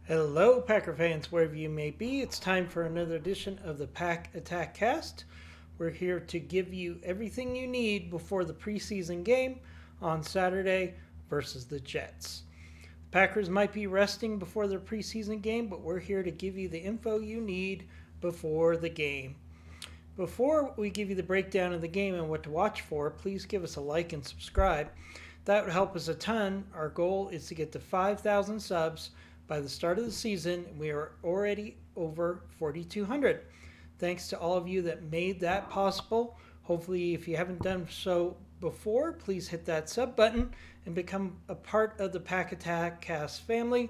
Hello, Packer fans, wherever you may be. It's time for another edition of the Pack Attack Cast. We're here to give you everything you need before the preseason game on Saturday versus the Jets. The Packers might be resting before their preseason game, but we're here to give you the info you need before the game. Before we give you the breakdown of the game and what to watch for, please give us a like and subscribe. That would help us a ton. Our goal is to get to 5,000 subs by the start of the season. We are already over 4,200. Thanks to all of you that made that possible. Hopefully, if you haven't done so before, please hit that sub button and become a part of the Pack Attack Cast family,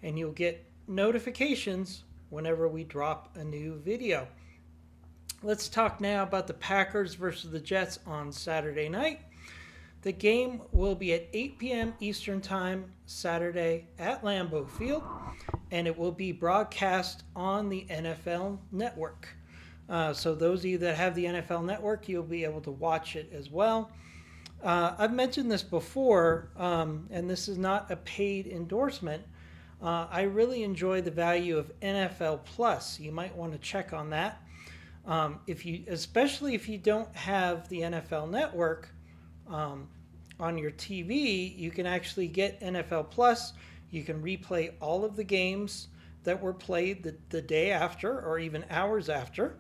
and you'll get notifications whenever we drop a new video. Let's talk now about the Packers versus the Jets on Saturday night. The game will be at 8 p.m. Eastern Time Saturday at Lambeau Field, and it will be broadcast on the NFL Network. So those of you that have the NFL Network, you'll be able to watch it as well. I've mentioned this before, and this is not a paid endorsement. I really enjoy the value of NFL Plus. You might want to check on that. Especially if you don't have the NFL Network, on your TV, you can actually get NFL Plus. You can replay all of the games that were played the day after or even hours after,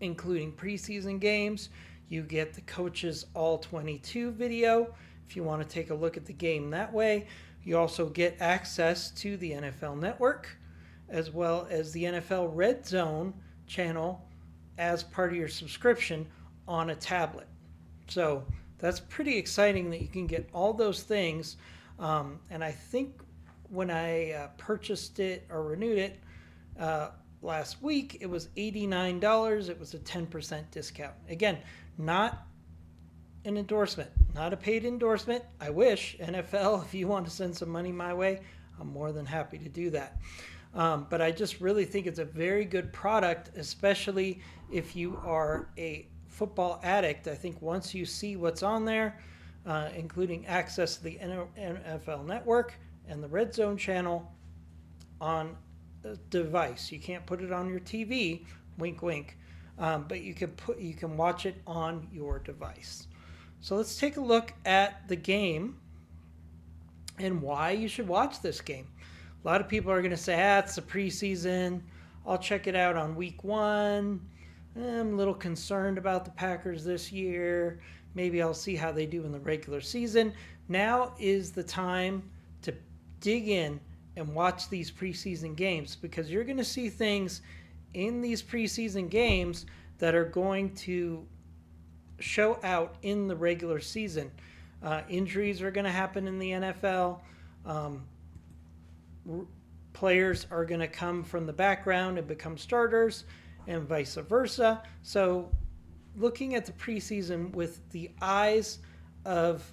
including preseason games. You get the coaches all 22 video if you want to take a look at the game that way. You also get access to the NFL Network as well as the NFL Red Zone channel as part of your subscription on a tablet. So that's pretty exciting that you can get all those things. And I think when I purchased it or renewed it last week, it was $89. It was a 10% discount. Again, not an endorsement, not a paid endorsement. I wish, NFL, if you want to send some money my way, I'm more than happy to do that. But I just really think it's a very good product, especially if you are a football addict. I think once you see what's on there, including access to the NFL Network and the Red Zone channel on a device, you can't put it on your TV, wink wink, but you can watch it on your device. So let's take a look at the game and why you should watch this game. A lot of people are going to say, it's the preseason. I'll check it out on week 1. I'm a little concerned about the Packers this year. Maybe I'll see how they do in the regular season. Now is the time to dig in and watch these preseason games, because you're going to see things in these preseason games that are going to show out in the regular season. Injuries are going to happen in the NFL. Players are going to come from the background and become starters, and vice versa. So looking at the preseason with the eyes of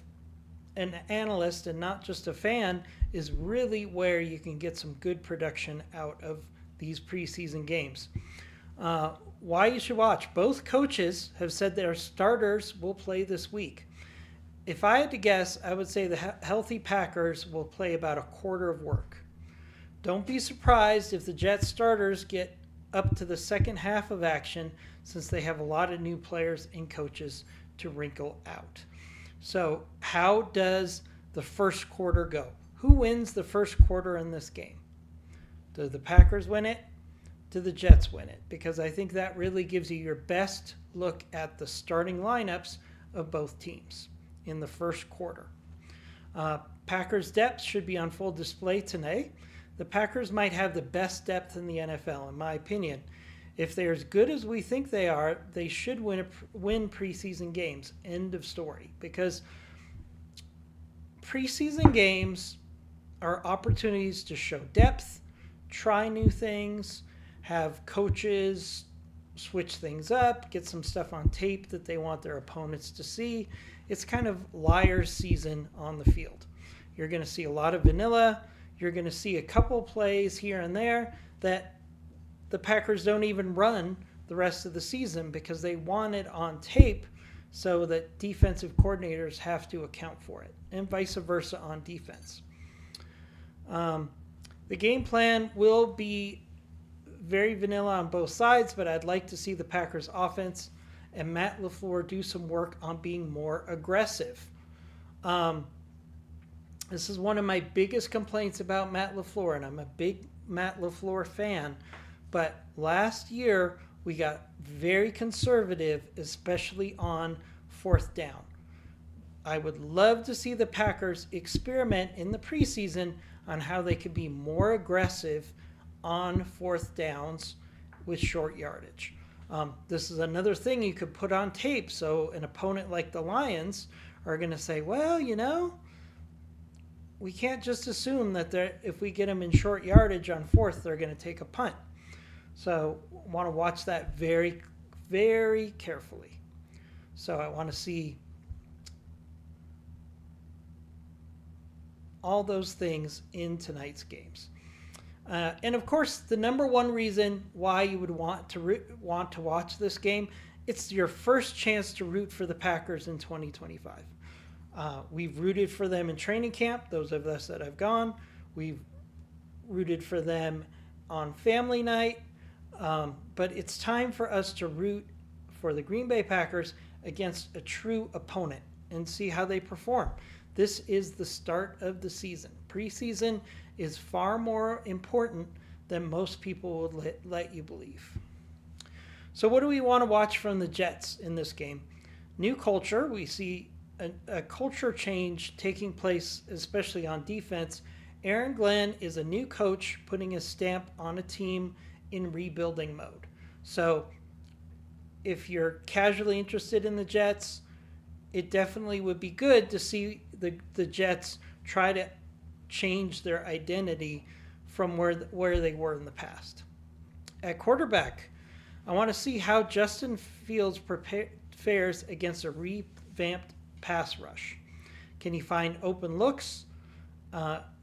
an analyst and not just a fan is really where you can get some good production out of these preseason games. Why you should watch. Both coaches have said their starters will play this week. If I had to guess, I would say the healthy Packers will play about a quarter of work. Don't be surprised if the Jets starters get up to the second half of action, since they have a lot of new players and coaches to wrinkle out. So how does the first quarter go? Who wins the first quarter in this game? Do the Packers win it? Do the Jets win it? Because I think that really gives you your best look at the starting lineups of both teams in the first quarter. Packers' depth should be on full display tonight. The Packers might have the best depth in the NFL, in my opinion. If they're as good as we think they are, they should win preseason games. End of story. Because preseason games are opportunities to show depth, try new things, have coaches switch things up, get some stuff on tape that they want their opponents to see. It's kind of liar's season on the field. You're going to see a lot of vanilla. You're going to see a couple plays here and there that the Packers don't even run the rest of the season because they want it on tape so that defensive coordinators have to account for it, and vice versa on defense. The game plan will be very vanilla on both sides, but I'd like to see the Packers offense and Matt LaFleur do some work on being more aggressive. This is one of my biggest complaints about Matt LaFleur, and I'm a big Matt LaFleur fan. But last year, we got very conservative, especially on fourth down. I would love to see the Packers experiment in the preseason on how they could be more aggressive on fourth downs with short yardage. This is another thing you could put on tape, so an opponent like the Lions are going to say, well, we can't just assume that if we get them in short yardage on fourth, they're going to take a punt. So I want to watch that very, very carefully. So I want to see all those things in tonight's games. And of course, the number one reason why you would want to watch this game, it's your first chance to root for the Packers in 2025. We've rooted for them in training camp, those of us that have gone. We've rooted for them on family night. But it's time for us to root for the Green Bay Packers against a true opponent and see how they perform. This is the start of the season. Preseason is far more important than most people would let you believe. So what do we want to watch from the Jets in this game? New culture. We see a culture change taking place, especially on defense. Aaron Glenn is a new coach putting a stamp on a team in rebuilding mode. So if you're casually interested in the Jets, it definitely would be good to see the Jets try to change their identity from where they were in the past. At quarterback, I want to see how Justin Fields fares against a revamped pass rush. Can he find open looks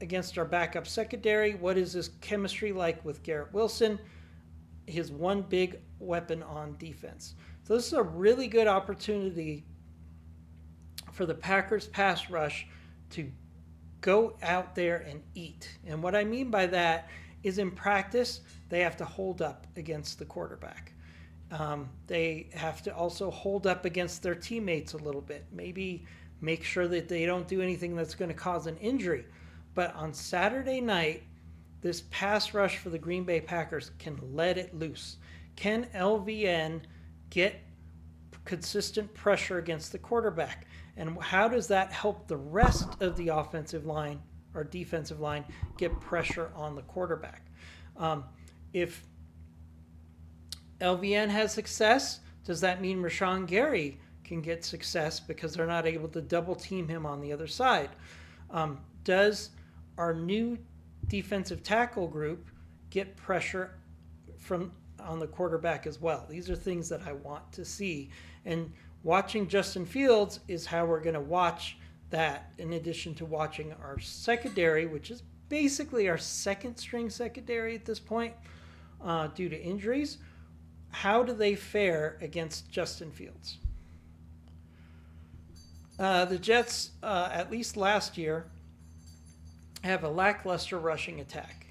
against our backup secondary? What is his chemistry like with Garrett Wilson, his one big weapon on defense? So this is a really good opportunity for the Packers pass rush to go out there and eat. And what I mean by that is in practice, they have to hold up against the quarterback. They have to also hold up against their teammates a little bit. Maybe make sure that they don't do anything that's going to cause an injury. But on Saturday night, this pass rush for the Green Bay Packers can let it loose. Can LVN get consistent pressure against the quarterback? And how does that help the rest of the offensive line or defensive line get pressure on the quarterback? If LVN has success, does that mean Rashawn Gary can get success because they're not able to double team him on the other side? Does our new defensive tackle group get pressure on the quarterback as well? These are things that I want to see. And watching Justin Fields is how we're going to watch that, in addition to watching our secondary, which is basically our second string secondary at this point due to injuries. How do they fare against Justin Fields? The Jets, at least last year, have a lackluster rushing attack.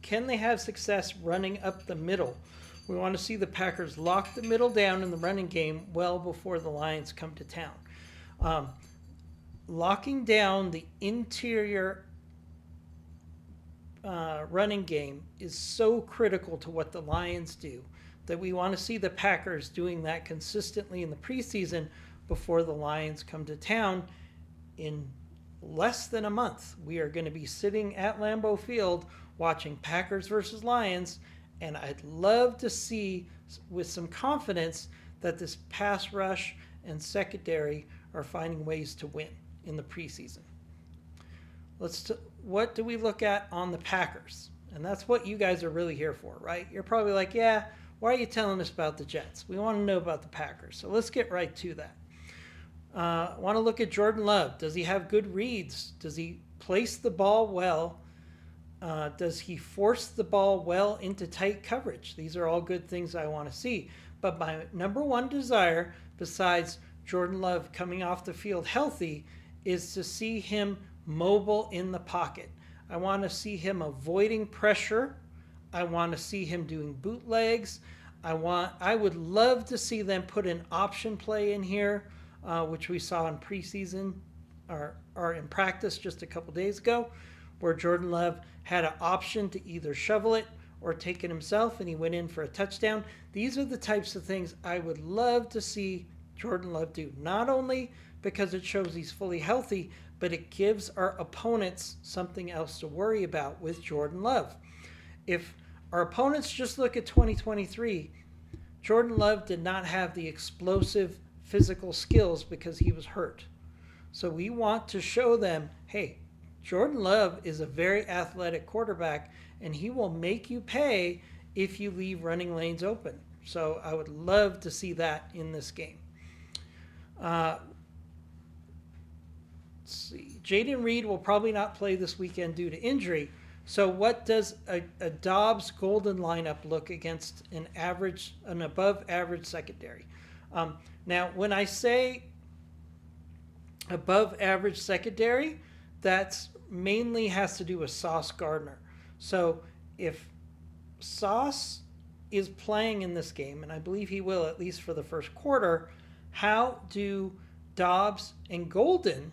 Can they have success running up the middle? We want to see the Packers lock the middle down in the running game well before the Lions come to town. Locking down the interior running game is so critical to what the Lions do that we want to see the Packers doing that consistently in the preseason before the Lions come to town in less than a month. We are going to be sitting at Lambeau Field watching Packers versus Lions, and I'd love to see with some confidence that this pass rush and secondary are finding ways to win in the preseason. What do we look at on the Packers? And that's what you guys are really here for, right? You're probably like, yeah, why are you telling us about the Jets? We want to know about the Packers. So let's get right to that. I want to look at Jordan Love. Does he have good reads? Does he place the ball well? Does he force the ball well into tight coverage? These are all good things I want to see. But my number one desire, besides Jordan Love coming off the field healthy, is to see him mobile in the pocket. I want to see him avoiding pressure. I want to see him doing bootlegs. I would love to see them put an option play in here, which we saw in preseason or in practice just a couple days ago, where Jordan Love had an option to either shovel it or take it himself, and he went in for a touchdown. These are the types of things I would love to see Jordan Love do, not only because it shows he's fully healthy, but it gives our opponents something else to worry about with Jordan Love. If our opponents just look at 2023, Jordan Love did not have the explosive physical skills because he was hurt. So we want to show them, hey, Jordan Love is a very athletic quarterback, and he will make you pay if you leave running lanes open. So I would love to see that in this game. Let's see. Jaden Reed will probably not play this weekend due to injury. So what does a Dobbs Golden lineup look against an above average secondary? Now, when I say above average secondary, that's mainly has to do with Sauce Gardner. So if Sauce is playing in this game, and I believe he will at least for the first quarter, how do Dobbs and Golden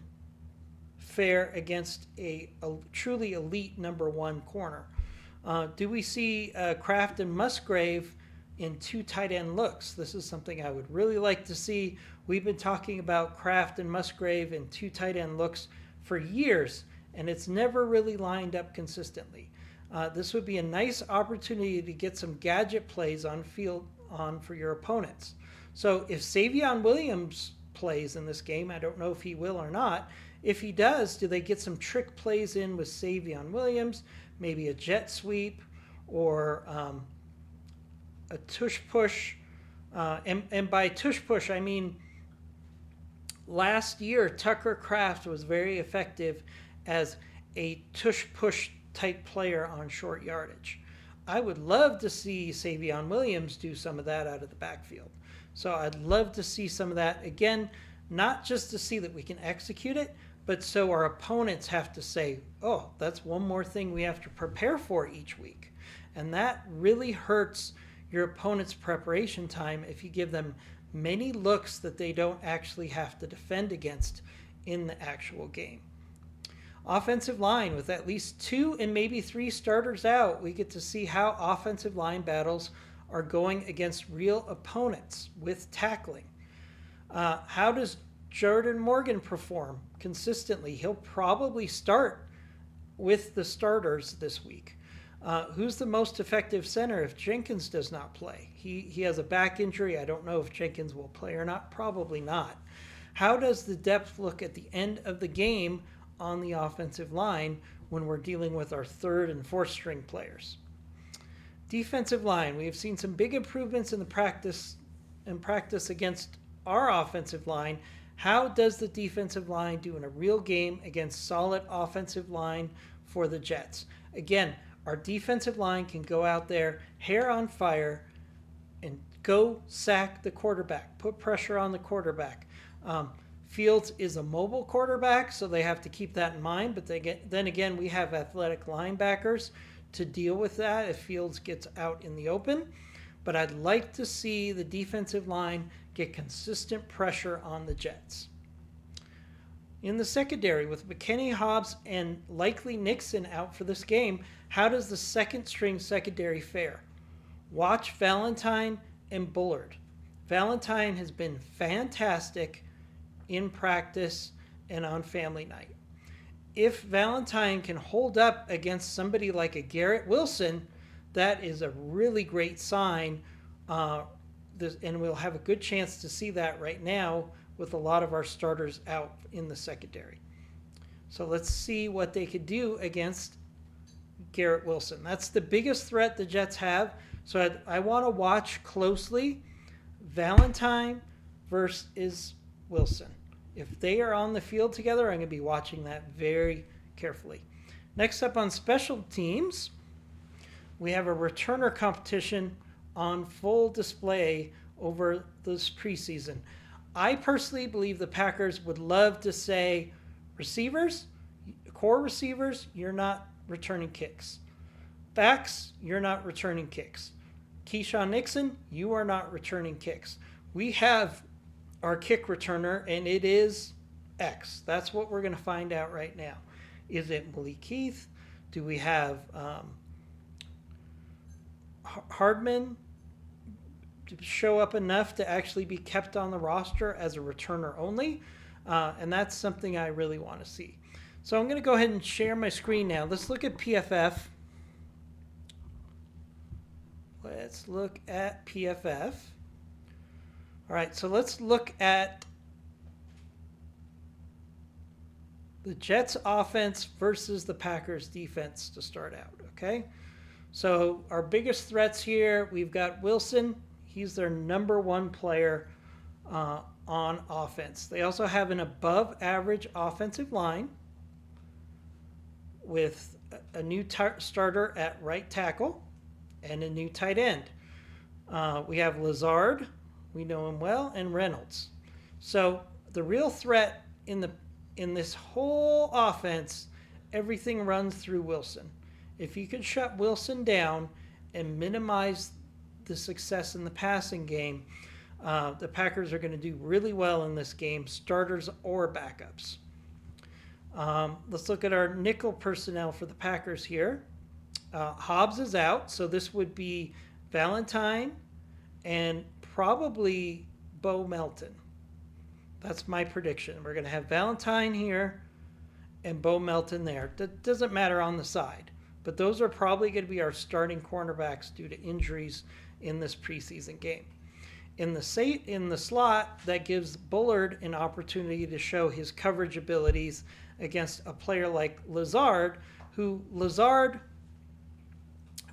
fare against a truly elite number one corner? Do we see Kraft and Musgrave in 2 tight end looks? This is something I would really like to see. We've been talking about Kraft and Musgrave in 2 tight end looks for years, and it's never really lined up consistently. This would be a nice opportunity to get some gadget plays on for your opponents. So if Savion Williams plays in this game, I don't know if he will or not. If he does, do they get some trick plays in with Savion Williams, maybe a jet sweep or a tush push? And by tush push, I mean last year Tucker Kraft was very effective as a tush push type player on short yardage. I would love to see Savion Williams do some of that out of the backfield. So I'd love to see some of that. Again, not just to see that we can execute it, but so our opponents have to say, oh, that's one more thing we have to prepare for each week. And that really hurts your opponent's preparation time if you give them many looks that they don't actually have to defend against in the actual game. Offensive line, with at least 2 and maybe 3 starters out, we get to see how offensive line battles are going against real opponents with tackling. How does Jordan Morgan perform consistently? He'll probably start with the starters this week. Who's the most effective center if Jenkins does not play? He has a back injury. I don't know if Jenkins will play or not. Probably not. How does the depth look at the end of the game on the offensive line when we're dealing with our 3rd and 4th string players? Defensive line, we have seen some big improvements in practice against our offensive line. How does the defensive line do in a real game against solid offensive line for the Jets? Again, our defensive line can go out there, hair on fire, and go sack the quarterback, put pressure on the quarterback. Fields is a mobile quarterback, so they have to keep that in mind. But then again, we have athletic linebackers to deal with that if Fields gets out in the open. But I'd like to see the defensive line get consistent pressure on the Jets. In the secondary, with McKinney, Hobbs, and likely Nixon out for this game, how does the 2nd string secondary fare? Watch Valentine and Bullard. Valentine has been fantastic in practice and on family night. If Valentine can hold up against somebody like a Garrett Wilson, that is a really great sign, and we'll have a good chance to see that right now with a lot of our starters out in the secondary. So let's see what they could do against Garrett Wilson. That's the biggest threat the Jets have. So I want to watch closely Valentine versus Wilson. If they are on the field together, I'm going to be watching that very carefully. Next up on special teams, we have a returner competition on full display over this preseason. I personally believe the Packers would love to say, receivers, core receivers, you're not returning kicks. Backs, you're not returning kicks. Keyshawn Nixon, you are not returning kicks. We have our kick returner, and it is X. That's what we're going to find out right now. Is it Malik Heath? Do we have Hardman to show up enough to actually be kept on the roster as a returner only? And that's something I really want to see. So I'm going to go ahead and share my screen now. Let's look at PFF. Let's look at PFF. All right, so let's look at the Jets offense versus the Packers defense to start out, okay? So our biggest threats here, we've got Wilson. He's their number one player on offense. They also have an above average offensive line with a new starter at right tackle and a new tight end. We have Lazard, we know him well, and Reynolds. So the real threat in this whole offense, everything runs through Wilson. If you could shut Wilson down and minimize the success in the passing game, the Packers are going to do really well in this game, starters or backups. Let's look at our nickel personnel for the Packers here. Hobbs is out, so this would be Valentine and probably Bo Melton. That's my prediction. We're going to have Valentine here and Bo Melton there. That doesn't matter on the side, but those are probably going to be our starting cornerbacks due to injuries in this preseason game. In the slot, that gives Bullard an opportunity to show his coverage abilities against a player like Lazard,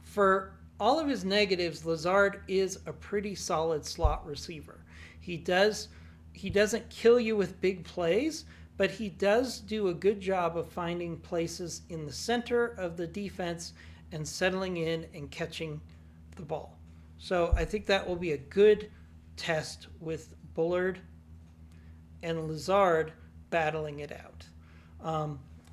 for all of his negatives, Lazard is a pretty solid slot receiver. He doesn't kill you with big plays, but he does do a good job of finding places in the center of the defense and settling in and catching the ball. So I think that will be a good test with Bullard and Lazard battling it out.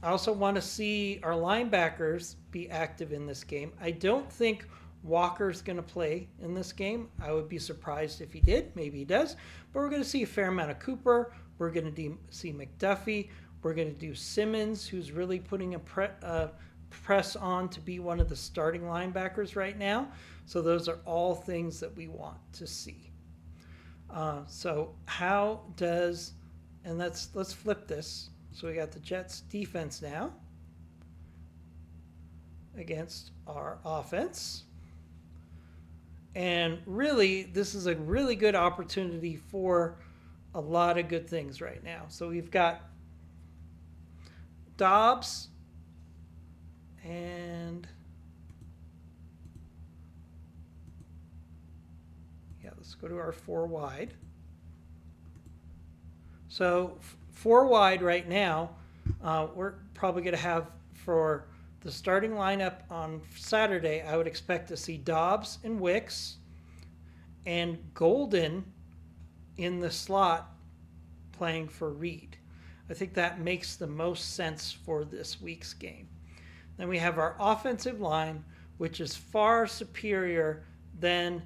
I also want to see our linebackers be active in this game. I don't think Walker's going to play in this game. I would be surprised if he did. Maybe he does. But we're going to see a fair amount of Cooper. We're going to see McDuffie. We're going to do Simmons, who's really putting a press on to be one of the starting linebackers right now. So those are all things that we want to see. So how does, and let's flip this. So we got the Jets defense now against our offense. And really, this is a really good opportunity for a lot of good things right now. So we've got Dobbs and let's go to our 4 wide. So 4 wide right now, we're probably going to have for the starting lineup on Saturday, I would expect to see Dobbs and Wicks and Golden in the slot playing for Reed. I think that makes the most sense for this week's game. Then we have our offensive line, which is far superior than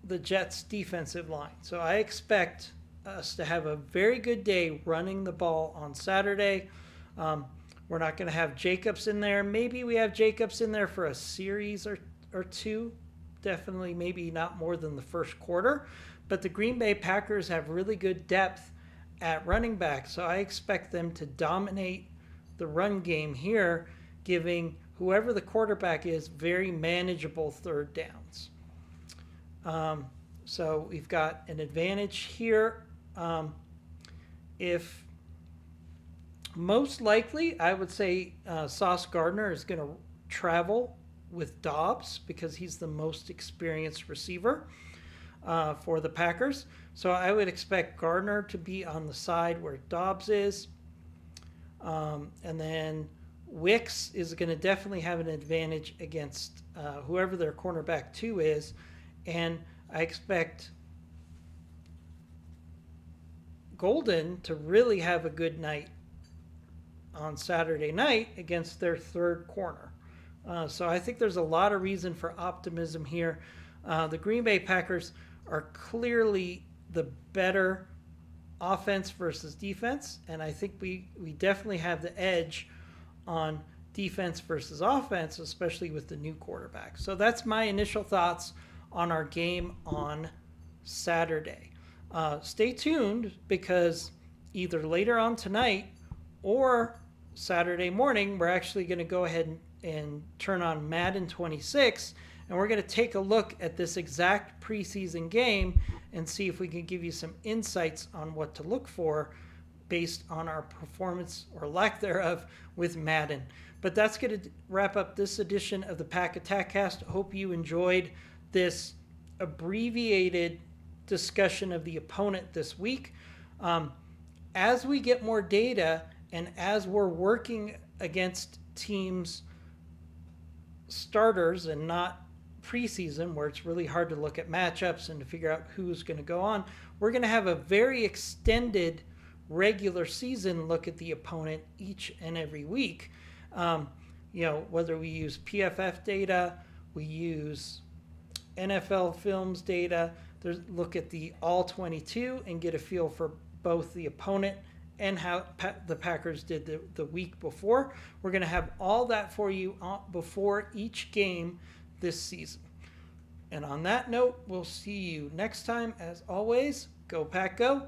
the Jets' defensive line. So I expect us to have a very good day running the ball on Saturday. We're not going to have Jacobs in there. Maybe we have Jacobs in there for a series or two. Definitely maybe not more than the first quarter. But the Green Bay Packers have really good depth at running back. So I expect them to dominate the run game here, giving whoever the quarterback is very manageable third downs. So we've got an advantage here. If most likely, I would say Sauce Gardner is going to travel with Dobbs because he's the most experienced receiver for the Packers. So I would expect Gardner to be on the side where Dobbs is. And then Wicks is going to definitely have an advantage against whoever their cornerback 2 is. And I expect Golden to really have a good night on Saturday night against their third corner. So I think there's a lot of reason for optimism here. The Green Bay Packers are clearly the better offense versus defense, and I think we definitely have the edge on defense versus offense, especially with the new quarterback. So that's my initial thoughts on our game on Saturday. Stay tuned, because either later on tonight or Saturday morning, we're actually going to go ahead and turn on Madden 26, and we're going to take a look at this exact preseason game and see if we can give you some insights on what to look for based on our performance or lack thereof with Madden. But that's going to wrap up this edition of the Pack Attack Cast. Hope you enjoyed this abbreviated discussion of the opponent this week. As we get more data and as we're working against teams' starters and not preseason, where it's really hard to look at matchups and to figure out who's going to go on, we're going to have a very extended regular season look at the opponent each and every week. Whether we use PFF data, we use NFL Films data, look at the all 22 and get a feel for both the opponent and how the Packers did the week before. We're going to have all that for you before each game this season. And on that note, we'll see you next time. As always, go Pack Go.